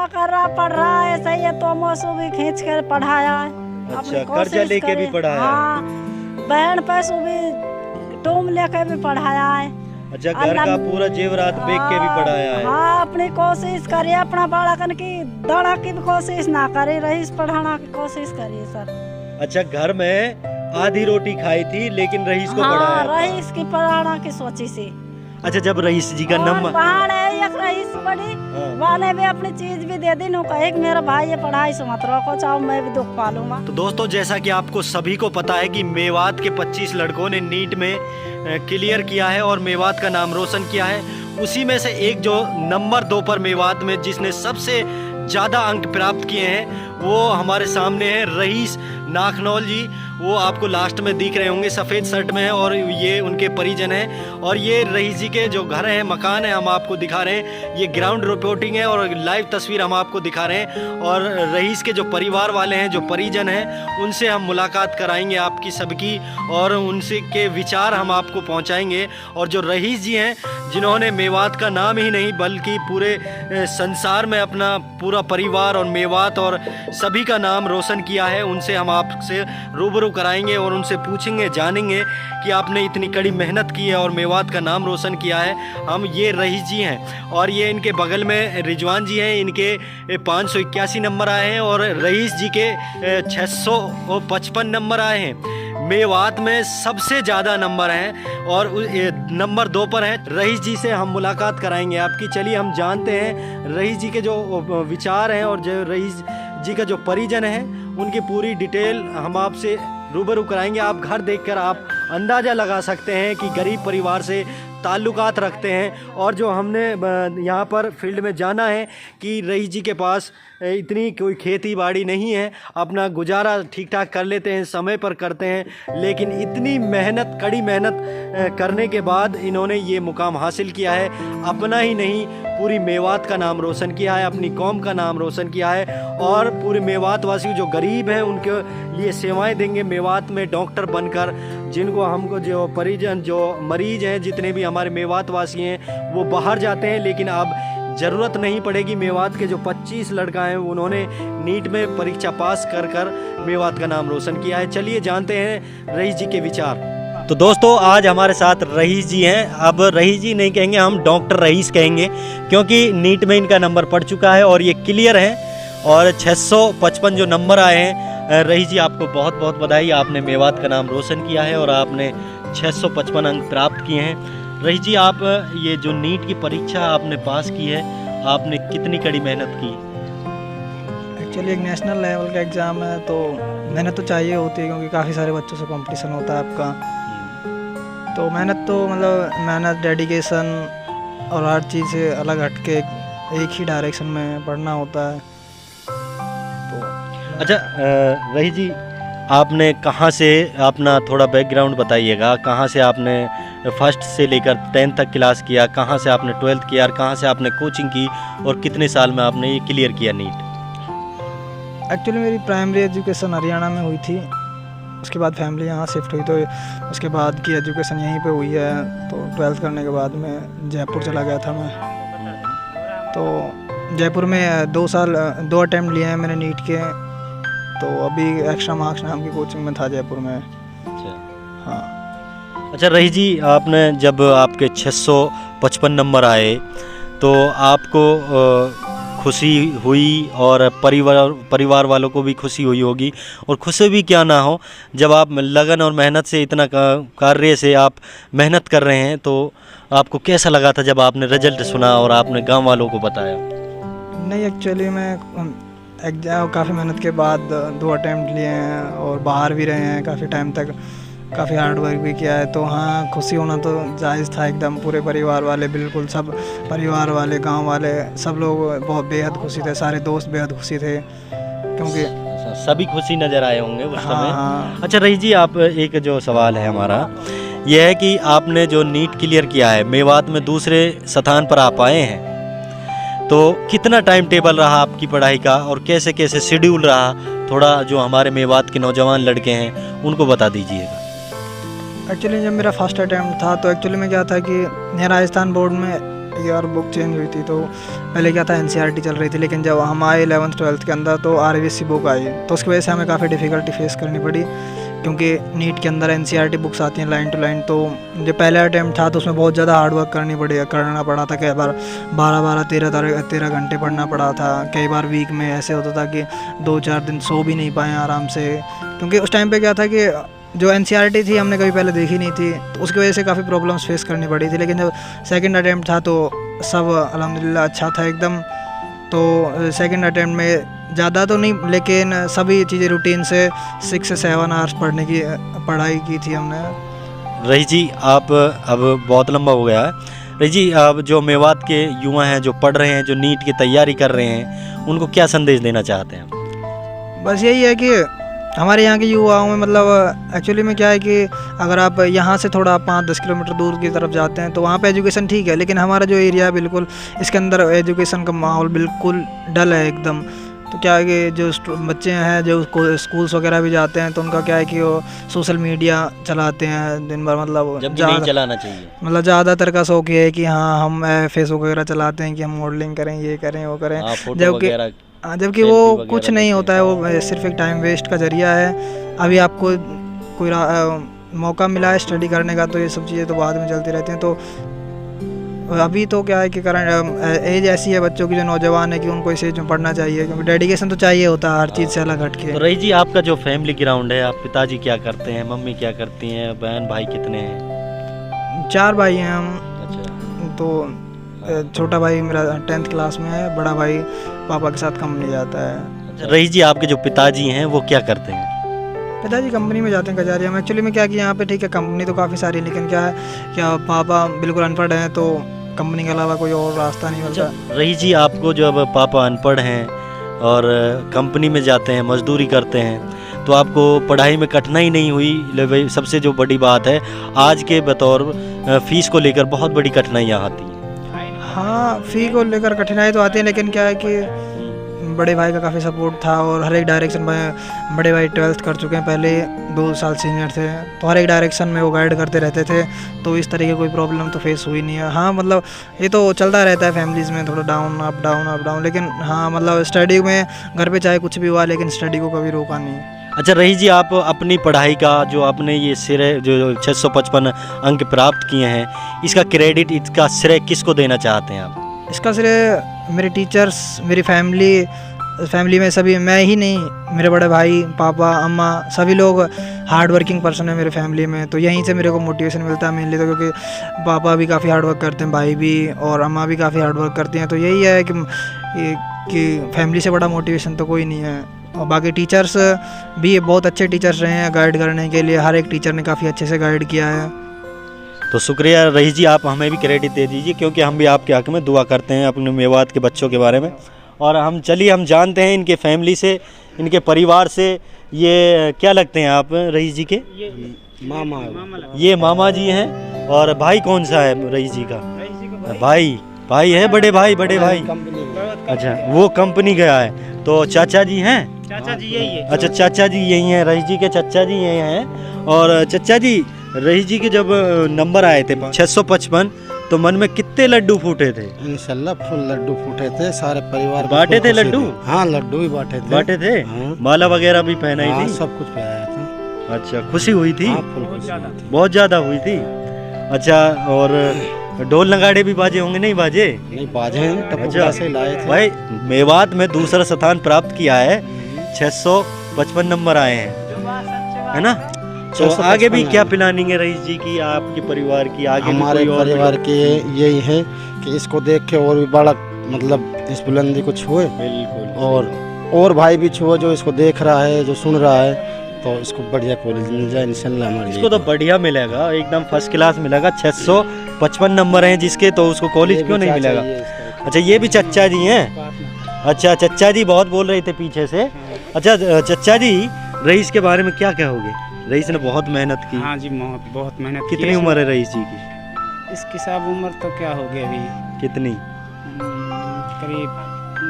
कर रहा, पढ़ रहा है, सही है। तो मोसू भी खींच कर पढ़ाया है। अच्छा, कर्जा लेके भी पढ़ाया? हाँ, बहन पैसों भी टूम लेके भी पढ़ाया है। अच्छा, घर का पूरा जेवरात बेच के भी पढ़ाया है? हाँ, अपनी कोशिश करिए, अपना बालकन की दड़ा की भी कोशिश ना करे, रईस पढ़ाना की कोशिश करिए सर। अच्छा, घर में आधी रोटी खाई थी लेकिन रईस को पढ़ाया था। रईस की पढ़ाना की सोची सी। अच्छा, जब रईस जी का नंबर एक रईस पढ़ी, वाले भी अपनी चीज भी दे दी, नु कहे कि मेरा भाई ये पढ़ाई से मत रखो, चाहो मैं भी दुख पालूंगा। तो दोस्तों, जैसा कि आपको सभी को पता है कि मेवात के 25 लड़कों ने नीट में क्लियर किया है और मेवात का नाम रोशन किया है। उसी में से एक जो नंबर 2 पर मेवात में जिसने सबसे ज़्यादा अंक प्राप्त किए हैं वो हमारे सामने है रईस नाखनौल जी। वो आपको लास्ट में दिख रहे होंगे, सफ़ेद शर्ट में है और ये उनके परिजन हैं। और ये रईस जी के जो घर हैं, मकान है, हम आपको दिखा रहे हैं। ये ग्राउंड रिपोर्टिंग है और लाइव तस्वीर हम आपको दिखा रहे हैं। और रईस के जो परिवार वाले हैं, जो परिजन हैं, उनसे हम मुलाकात कराएंगे आपकी सबकी और उनसे के विचार हम आपको पहुंचाएंगे। और जो रईस जी हैं, जिन्होंने मेवात का नाम ही नहीं बल्कि पूरे संसार में अपना पूरा परिवार और मेवात और सभी का नाम रोशन किया है, उनसे हम आपसे रूबरू कराएंगे और उनसे पूछेंगे, जानेंगे कि आपने इतनी कड़ी मेहनत की है और मेवात का नाम रोशन किया है। हम ये रईस जी हैं और ये इनके बगल में रिजवान जी हैं, इनके 581 नंबर आए हैं और रईस जी के 655 नंबर आए हैं। मेवात में सबसे ज़्यादा नंबर हैं और नंबर 2 पर हैं। रईस जी से हम मुलाकात कराएंगे आपकी। चलिए हम जानते हैं रईस जी के जो विचार हैं और जो रईस जी का जो परिजन है उनकी पूरी डिटेल हम आपसे रूबरू कराएंगे। आप घर देखकर आप अंदाज़ा लगा सकते हैं कि गरीब परिवार से ताल्लुकात रखते हैं। और जो हमने यहाँ पर फील्ड में जाना है कि रईस जी के पास इतनी कोई खेती बाड़ी नहीं है, अपना गुजारा ठीक ठाक कर लेते हैं, समय पर करते हैं, लेकिन इतनी मेहनत, कड़ी मेहनत करने के बाद इन्होंने ये मुकाम हासिल किया है। अपना ही नहीं, पूरी मेवात का नाम रोशन किया है, अपनी कौम का नाम रोशन किया है और पूरे मेवात वासी जो गरीब हैं उनके लिए सेवाएं देंगे मेवात में डॉक्टर बनकर। जिनको हमको जो परिजन, जो मरीज हैं, जितने भी हमारे मेवात वासी हैं वो बाहर जाते हैं, लेकिन अब ज़रूरत नहीं पड़ेगी। मेवात के जो 25 लड़का हैं उन्होंने नीट में परीक्षा पास कर कर मेवात का नाम रोशन किया है। चलिए जानते हैं रईस जी के विचार। तो दोस्तों, आज हमारे साथ रईस जी हैं। अब रईस जी नहीं कहेंगे, हम डॉक्टर रईस कहेंगे, क्योंकि नीट में इनका नंबर पड़ चुका है और ये क्लियर हैं और 655 जो नंबर आए हैं। रईस जी, आपको बहुत बहुत बधाई, आपने मेवात का नाम रोशन किया है और आपने 655 अंक प्राप्त किए हैं। रईस जी, आप ये जो नीट की परीक्षा आपने पास की है, आपने कितनी कड़ी मेहनत की? एक्चुअली एक नेशनल लेवल का एग्ज़ाम है तो मेहनत तो चाहिए होती है, क्योंकि काफ़ी सारे बच्चों से कंपटीशन होता है आपका। तो मेहनत तो मतलब मेहनत, डेडिकेशन और हर चीज़ से अलग हट के एक ही डायरेक्शन में पढ़ना होता है। तो अच्छा रईस जी, आपने कहाँ से, अपना थोड़ा बैकग्राउंड बताइएगा, कहाँ से आपने फर्स्ट से लेकर 10th तक क्लास किया, कहाँ से आपने 12th किया और कहाँ से आपने कोचिंग की और कितने साल में आपने ये क्लियर किया नीट? एक्चुअली मेरी प्राइमरी एजुकेशन हरियाणा में हुई थी, उसके बाद फैमिली यहाँ शिफ्ट हुई, तो उसके बाद की एजुकेशन यहीं पे हुई है। तो 12th करने के बाद मैं जयपुर चला गया था मैं। तो जयपुर में 2 साल 2 अटैम्प्ट लिए हैं मैंने नीट के। तो अभी एक्स्ट्रा मार्क्स नाम की कोचिंग में था जयपुर में। अच्छा, हाँ। अच्छा रईस जी, आपने जब आपके 655 नंबर आए तो आपको खुशी हुई और परिवार वालों को भी खुशी हुई होगी। और खुशी भी क्या ना हो, जब आप लगन और मेहनत से इतना कार्य से आप मेहनत कर रहे हैं, तो आपको कैसा लगा था जब आपने रिजल्ट सुना और आपने गांव वालों को बताया? नहीं, एक्चुअली मैं काफ़ी मेहनत के बाद 2 अटैम्प्ट लिए हैं और बाहर भी रहे हैं काफ़ी टाइम तक, काफ़ी हार्ड वर्क भी किया है। तो हाँ, खुशी होना तो जायज़ था एकदम। पूरे परिवार वाले, बिल्कुल सब परिवार वाले, गांव वाले, सब लोग बहुत बेहद खुशी थे, सारे दोस्त बेहद खुशी थे, क्योंकि सभी खुशी नज़र आए होंगे उस समय। हाँ। अच्छा रईस जी, आप एक जो सवाल है हमारा यह है कि आपने जो नीट क्लियर किया है, मेवात में दूसरे स्थान पर आप आए हैं, तो कितना टाइम टेबल रहा आपकी पढ़ाई का और कैसे कैसे शेड्यूल रहा, थोड़ा जो हमारे मेवात के नौजवान लड़के हैं उनको बता दीजिएगा। एक्चुअली जब मेरा फर्स्ट अटैम्प्ट था तो एक्चुअली में क्या था कि राजस्थान बोर्ड में यार बुक चेंज हुई थी, तो पहले क्या था एनसीईआरटी चल रही थी, लेकिन जब हम आए 11th 12th के अंदर तो आरबीएससी बुक आई, तो उसकी वजह से हमें काफ़ी डिफ़िकल्टी फेस करनी पड़ी, क्योंकि नीट के अंदर एनसीईआरटी बुक्स आती हैं लाइन टू लाइन। तो जो पहला अटैम्प्ट था तो उसमें बहुत ज़्यादा हार्ड वर्क करना पड़ा था। कई बार 12-13 घंटे पढ़ना पड़ा था। कई बार वीक में ऐसे होता था कि 2-4 दिन सो भी नहीं पाए आराम से, क्योंकि उस टाइम पे क्या था कि जो एनसीईआरटी थी हमने कभी पहले देखी नहीं थी, तो उसकी वजह से काफ़ी प्रॉब्लम्स फेस करनी पड़ी थी। लेकिन जब सेकंड अटैम्प्ट था तो सब अल्हम्दुलिल्लाह अच्छा था एकदम। तो सेकंड अटैम्प्ट में ज़्यादा तो नहीं, लेकिन सभी चीज़ें रूटीन से 6 से 7 आवर्स पढ़ाई की थी हमने। रईस जी आप अब बहुत लंबा हो गया है। रईस जी अब जो मेवात के युवा हैं जो पढ़ रहे हैं, जो नीट की तैयारी कर रहे हैं, उनको क्या संदेश देना चाहते हैं? बस यही है कि हमारे यहाँ के युवाओं में मतलब एक्चुअली में क्या है कि अगर आप यहाँ से थोड़ा 5-10 किलोमीटर दूर की तरफ जाते हैं तो वहाँ पे एजुकेशन ठीक है, लेकिन हमारा जो एरिया है बिल्कुल इसके अंदर एजुकेशन का माहौल बिल्कुल डल है एकदम। तो क्या है कि जो बच्चे हैं जो स्कूल्स वगैरह भी जाते हैं तो उनका क्या है कि वो सोशल मीडिया चलाते हैं दिन भर, मतलब जबकि नहीं चलाना चाहिए। मतलब ज़्यादातर का शौक ये है कि हाँ हम फेसबुक वगैरह चलाते हैं कि हम मॉडलिंग करें, ये करें, वो करें, जबकि वो कुछ नहीं होता है, वो सिर्फ एक टाइम वेस्ट का जरिया है। अभी आपको कोई मौका मिला है स्टडी करने का तो ये सब चीज़ें तो बाद में चलती रहती हैं। तो अभी तो क्या है कि करंट एज ऐसी है बच्चों की, जो नौजवान है, कि उनको इस एज में पढ़ना चाहिए, क्योंकि डेडिकेशन तो चाहिए होता है हर चीज़ से अलग हट के। तो रईस जी आपका जो फैमिली ग्राउंड है, आप पिताजी क्या करते हैं, मम्मी क्या करती हैं, बहन भाई कितने हैं? 4 भाई हैं हम। अच्छा। तो छोटा भाई मेरा 10th क्लास में है, बड़ा भाई पापा के साथ कंपनी जाता है। अच्छा रईस जी आपके जो पिताजी हैं वो क्या करते हैं? पिताजी कंपनी में जाते हैं कजारिया में। एक्चुअली में क्या कि यहाँ पे ठीक है कंपनी तो काफ़ी सारी है, लेकिन क्या है क्या पापा बिल्कुल अनपढ़ हैं, तो कंपनी के अलावा कोई और रास्ता नहीं मिलता। रईस जी आपको जो अब पापा अनपढ़ हैं और कंपनी में जाते हैं, मजदूरी करते हैं, तो आपको पढ़ाई में कठिनाई नहीं हुई? सबसे जो बड़ी बात है आज के बतौर फीस को लेकर बहुत बड़ी कठिनाइयाँ आती हैं। हाँ फ़ी को लेकर कठिनाई तो आती है, लेकिन क्या है कि बड़े भाई का काफ़ी सपोर्ट था और हर एक डायरेक्शन में, बड़े भाई 12th कर चुके हैं, पहले 2 साल सीनियर थे, तो हर एक डायरेक्शन में वो गाइड करते रहते थे, तो इस तरह की कोई प्रॉब्लम तो फेस हुई नहीं है। हाँ मतलब ये तो चलता रहता है फैमिलीज़ में, थोड़ा डाउन अप डाउन, लेकिन हाँ मतलब स्टडी में घर पे चाहे कुछ भी हुआ लेकिन स्टडी को कभी रोका नहीं है। अच्छा रईस जी आप अपनी पढ़ाई का जो आपने ये श्रेय जो 655 अंक प्राप्त किए हैं, इसका क्रेडिट, इसका श्रेय किसको देना चाहते हैं आप? इसका श्रेय मेरे टीचर्स, मेरी फैमिली में सभी, मैं ही नहीं, मेरे बड़े भाई, पापा, अम्मा, सभी लोग हार्ड वर्किंग पर्सन है मेरे फैमिली में, तो यहीं से मेरे को मोटिवेशन मिलता है मेनली। तो क्योंकि पापा भी काफ़ी हार्ड वर्क करते हैं, भाई भी, और अम्मा भी काफ़ी हार्ड वर्क करती हैं, तो यही है कि फैमिली से बड़ा मोटिवेशन तो कोई नहीं है। और बाकी टीचर्स भी बहुत अच्छे टीचर्स रहे हैं गाइड करने के लिए, हर एक टीचर ने काफ़ी अच्छे से गाइड किया है। तो शुक्रिया रईस जी, आप हमें भी क्रेडिट दे दीजिए, क्योंकि हम भी आपके हक़ में दुआ करते हैं अपने मेवात के बच्चों के बारे में। और हम जानते हैं इनके फैमिली से, इनके परिवार से, ये क्या लगते हैं आप रईस जी के? ये मामा जी हैं। और भाई कौन सा है रईस जी का? भाई है, बड़े भाई। अच्छा वो कंपनी गया है। तो चाचा जी हैं? चाचा जी यही है। अच्छा चाचा जी यही हैं, रईस जी के चाचा जी यही हैं। और चाचा जी रईस जी के जब नंबर आए थे 655, तो मन में कितने लड्डू फूटे थे? इंशाल्लाह फुल लड्डू फूटे थे, सारे परिवार बांटे थे लड्डू? हाँ लड्डू भी बांटे थे। हाँ। माला वगैरह भी पहनाई थी? सब कुछ पहनाया था। अच्छा खुशी हुई थी? हाँ, बहुत ज़्यादा हुई थी। अच्छा और ढोल नगाड़े भी बाजे होंगे? नहीं बाजे? नहीं बाजे हैं, टपुरा से लाए थे। भाई मेवात में दूसरा स्थान प्राप्त किया है, 655 नंबर आए हैं, है ना? तो आगे भी क्या प्लानिंग है रईस जी की, आपके परिवार की? आगे हमारे परिवार के यही है कि इसको देख के और भी बड़ा मतलब इस बुलंदी को छुए। बिल्कुल। और भाई भी छुए जो इसको देख रहा है, जो सुन रहा है, तो इसको बढ़िया कॉलेज मिल जाए इंशाल्लाह। हमारे इसको तो बढ़िया मिलेगा, एकदम फर्स्ट क्लास मिलेगा। 655 नंबर हैं जिसके, तो उसको कॉलेज क्यों नहीं मिलेगा? अच्छा ये भी चच्चा जी हैं? अच्छा चच्चा जी बहुत बोल रहे थे पीछे से। अच्छा चच्चा जी रईस के बारे में क्या कहोगे? रईस ने बहुत मेहनत की। हाँ जी बहुत मेहनत की। कितनी उम्र है रईस जी की? इसकी सब उम्र तो क्या होगी अभी? कितनी? करीब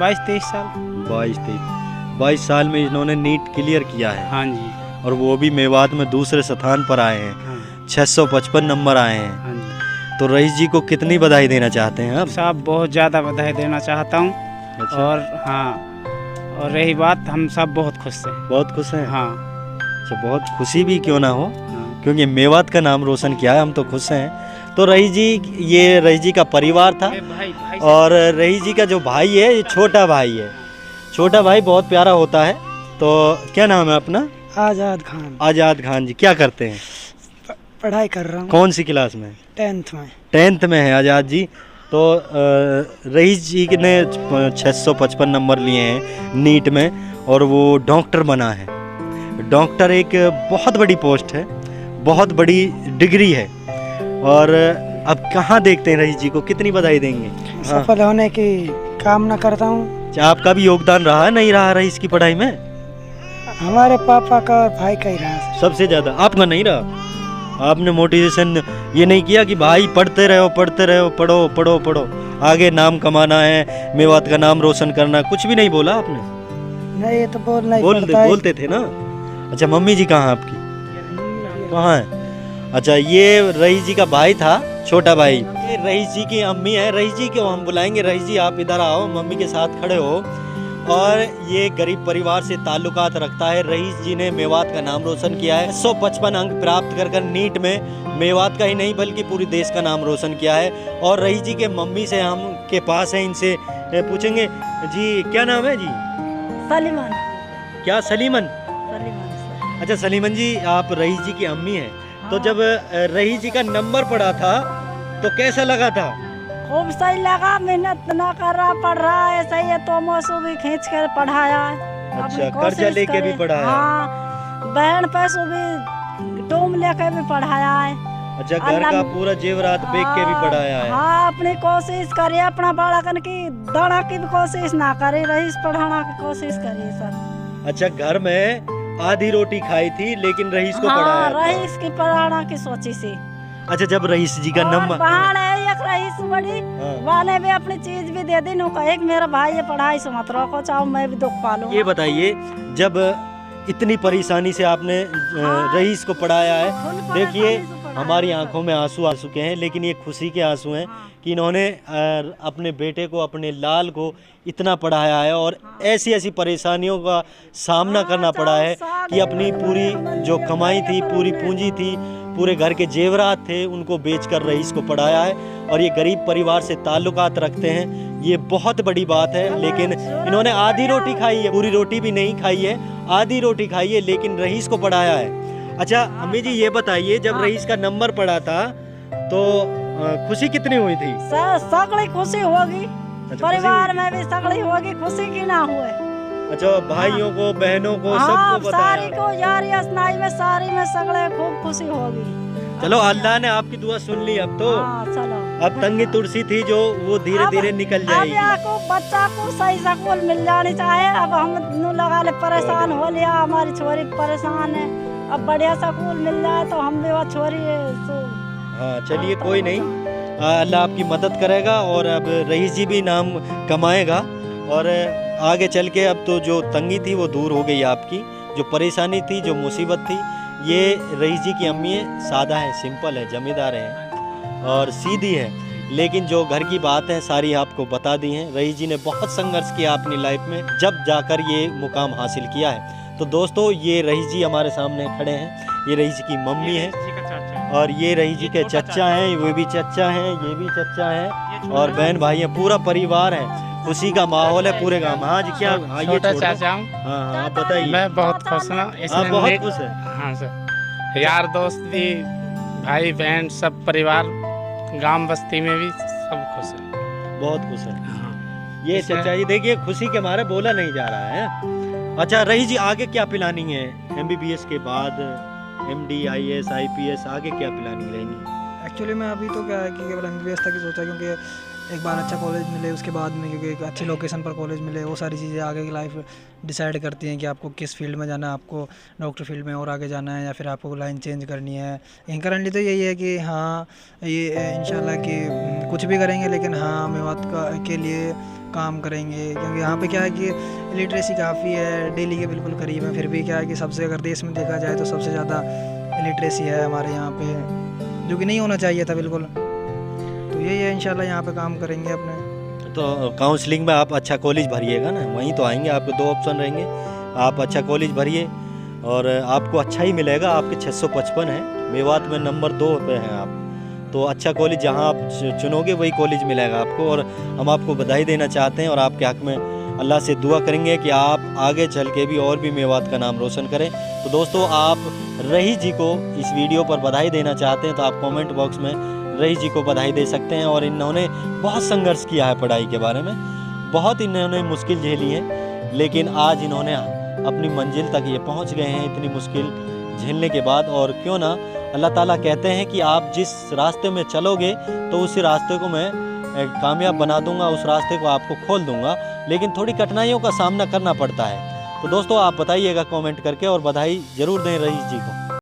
22-23 साल। 22 साल में इन्होंने नीट क्लियर किया है। हाँ जी। और वो भी मेवात में दूसरे स्थान पर आए हैं। हाँ। 655 नंबर आए हैं। हाँ जी। तो रईस जी को कितनी बधाई देना चाहते हैं आप? साहब बहुत ज़्यादा बधाई देना चाहता हूँ। अच्छा। और हाँ, और रही बात, हम सब बहुत खुश हैं। बहुत खुश हैं? हाँ अच्छा, बहुत खुशी भी क्यों ना हो, हाँ। क्योंकि मेवात का नाम रोशन किया है, हम तो खुश हैं। तो रईस जी, ये रईस जी का परिवार था, भाई और रईस जी का जो भाई है ये छोटा भाई है। छोटा भाई बहुत प्यारा होता है। तो क्या नाम है अपना? आज़ाद खान। आज़ाद खान जी। क्या करते हैं? पढ़ाई कर रहा हूँ, कौन सी क्लास में? 10th में। 10th में है आज़ाद जी। तो रईस जी ने 655 नंबर लिए हैं नीट में, और वो डॉक्टर बना है। डॉक्टर एक बहुत बड़ी पोस्ट है, बहुत बड़ी डिग्री है। और अब कहाँ देखते हैं रईस जी को, कितनी बधाई देंगे? हाँ। सफल होने की कामना करता हूँ। अच्छा, आपका भी योगदान रहा नहीं रहा रईस की पढ़ाई में? हमारे पापा का और भाई का ही रहा। सबसे ज़्यादा आपका नहीं रहा? आपने मोटिवेशन ये नहीं किया कि भाई पढ़ते रहो, पढ़ो पढ़ो पढ़ो, आगे नाम कमाना है, मेवात का नाम रोशन करना, कुछ भी नहीं बोला आपने? नहीं, ये तो बोलना ही पड़ता है। बोलते थे ना। अच्छा, मम्मी जी कहाँ है आपकी? कहाँ है? अच्छा, ये रईस जी का भाई था, छोटा भाई। ये रईस जी की अम्मी है। रईस जी को हम बुलाएंगे। रईस जी, आप इधर आओ, मम्मी के साथ खड़े हो। और ये गरीब परिवार से ताल्लुकात रखता है। रईस जी ने मेवात का नाम रोशन किया है। 155 अंक प्राप्त कर नीट में मेवात का ही नहीं बल्कि पूरे देश का नाम रोशन किया है। और रईस जी के मम्मी से हम के पास हैं, इनसे पूछेंगे। जी, क्या नाम है जी? सलीमन। क्या? सलीमन। सलीमन। अच्छा सलीमन जी, आप रईस जी की अम्मी हैं। तो जब रईस जी का नंबर पड़ा था तो कैसा लगा था? खूब सही लगा। मेहनत ना कर रहा, पढ़ रहा है, सही है। तो मौसू भी खींच कर पढ़ाया है। अच्छा, कर्जा लेके भी पढ़ाया? हाँ, बहन पैसों भी डोम लेके भी पढ़ाया है। अच्छा, घर का पूरा जेवरात बेच के भी पढ़ाया है? हाँ, अपनी कोशिश करिए, अपना बालकन की दाना की भी कोशिश ना करे, रईस पढ़ाना की कोशिश करिए सर। अच्छा, घर में आधी रोटी खाई थी लेकिन रईस को हाँ, पढ़ाया था। रईस की पढ़ाना की सोची सी। अच्छा, जब रईस जी का नंबर बहान है एक रईस बड़ी हाँ। वाले भी अपनी चीज भी दे दी। नो का एक मेरा भाई है, पढ़ाई से मत रोको, चाहो मैं भी दुख पालूं। ये बताइए, जब इतनी परेशानी से आपने रईस को पढ़ाया है, देखिए हमारी आंखों में आंसू आ चुके हैं, लेकिन ये खुशी के आंसू हैं कि इन्होंने अपने बेटे को, अपने लाल को इतना पढ़ाया है। और ऐसी ऐसी परेशानियों का सामना करना पड़ा है कि अपनी पूरी जो कमाई थी, पूरी पूंजी थी, पूरे घर के जेवरात थे, उनको बेचकर रईस को पढ़ाया है। और ये गरीब परिवार से ताल्लुकात रखते हैं, ये बहुत बड़ी बात है। लेकिन इन्होंने आधी रोटी खाई है, पूरी रोटी भी नहीं खाई है, आधी रोटी खाई है, लेकिन रईस को पढ़ाया है। अच्छा अम्मी जी, ये बताइए, जब रईस का नंबर पड़ा था तो खुशी कितनी हुई थी? सगली खुशी होगी, परिवार में भी सगली होगी, खुशी की ना हुए। अच्छा, भाइयों को, बहनों को, हाँ, सबको सारी बताया? को यारी असनाई में सारी में सगले खूब खुशी होगी। चलो, अल्लाह ने आपकी दुआ सुन ली। अब तो हाँ, चलो। अब तंगी तुलसी थी जो वो धीरे धीरे निकल अब जाएगी। को बच्चा को सही स्कूल मिल जानी चाहिए। अब हम नु लगा ले परेशान हो लिया, हमारी छोरी परेशान है। अब बढ़िया स्कूल मिल जाए तो हम भी वो छोरी है हाँ, चलिए कोई नहीं, अल्लाह आपकी मदद करेगा। और अब रईस जी भी नाम कमाएगा, और आगे चल के अब तो जो तंगी थी वो दूर हो गई आपकी, जो परेशानी थी, जो मुसीबत थी। ये रईस जी की अम्मी है, सादा है, सिंपल है, जमींदार है और सीधी है, लेकिन जो घर की बात है सारी आपको बता दी हैं। रईस जी ने बहुत संघर्ष किया अपनी लाइफ में, जब जाकर ये मुकाम हासिल किया है। तो दोस्तों, ये रईस जी हमारे सामने खड़े हैं। ये रईस जी की मम्मी है, और ये रईस जी के चचा हैं, वो भी चचा हैं, ये भी चचा हैं, और बहन भाई हैं, पूरा परिवार है। खुशी का माहौल है पूरे गाँव। हाँ जी, क्या? हाँ, ये छोटा चाचा हूँ। हाँ, आप बताइए। मैं बहुत खुश हूँ। आप बहुत खुश है? हाँ सर, यार दोस्त भी, भाई बहन, सब परिवार, गांव बस्ती में भी सब खुश है, बहुत खुश है। हाँ। ये चचा जी देखिए, खुशी के मारे बोला नहीं जा रहा है। अच्छा रईस जी, आगे क्या प्लानिंग है? MBBS के बाद MD, IAS, IPS, आगे क्या प्लानिंग रहेंगी? एक्चुअली मैं अभी तो क्या है कि केवल MBBS तक ही सोचा, क्योंकि एक बार अच्छा कॉलेज मिले उसके बाद में, क्योंकि एक अच्छी लोकेशन पर कॉलेज मिले, वो सारी चीज़ें आगे की लाइफ डिसाइड करती हैं कि आपको किस फील्ड में जाना है, आपको डॉक्टर फील्ड में और आगे जाना है या फिर आपको लाइन चेंज करनी है। करंटली तो यही है कि हाँ, ये इंशाल्लाह कि कुछ भी करेंगे, लेकिन हाँ मेवात के लिए काम करेंगे, क्योंकि यहाँ पे क्या है कि लिटरेसी काफ़ी है, दिल्ली के बिल्कुल करीब है। फिर भी क्या है कि सबसे, अगर देश में देखा जाए तो सबसे ज़्यादा लिटरेसी है हमारे यहाँ पे, जो कि नहीं होना चाहिए था बिल्कुल। यही है, इंशाल्लाह यहाँ पे काम करेंगे अपने। तो काउंसलिंग में आप अच्छा कॉलेज भरिएगा ना, वहीं तो आएंगे, आपके 2 ऑप्शन रहेंगे। आप अच्छा कॉलेज भरिए और आपको अच्छा ही मिलेगा। आपके 655 है, मेवात में नंबर 2 पे हैं आप, तो अच्छा कॉलेज जहां आप चुनोगे वही कॉलेज मिलेगा आपको। और हम आपको बधाई देना चाहते हैं और आपके हक़ में अल्लाह से दुआ करेंगे कि आप आगे चल के भी और भी मेवात का नाम रोशन करें। तो दोस्तों, आप रईस जी को इस वीडियो पर बधाई देना चाहते हैं तो आप कमेंट बॉक्स में रईस जी को बधाई दे सकते हैं। और इन्होंने बहुत संघर्ष किया है पढ़ाई के बारे में, बहुत इन्होंने मुश्किल झेली है, लेकिन आज इन्होंने अपनी मंजिल तक ये पहुंच गए हैं इतनी मुश्किल झेलने के बाद। और क्यों ना, अल्लाह ताला कहते हैं कि आप जिस रास्ते में चलोगे तो उसी रास्ते को मैं कामयाब बना दूंगा, उस रास्ते को आपको खोल दूंगा, लेकिन थोड़ी कठिनाइयों का सामना करना पड़ता है। तो दोस्तों, आप बताइएगा कमेंट करके और बधाई ज़रूर दें रईस जी को।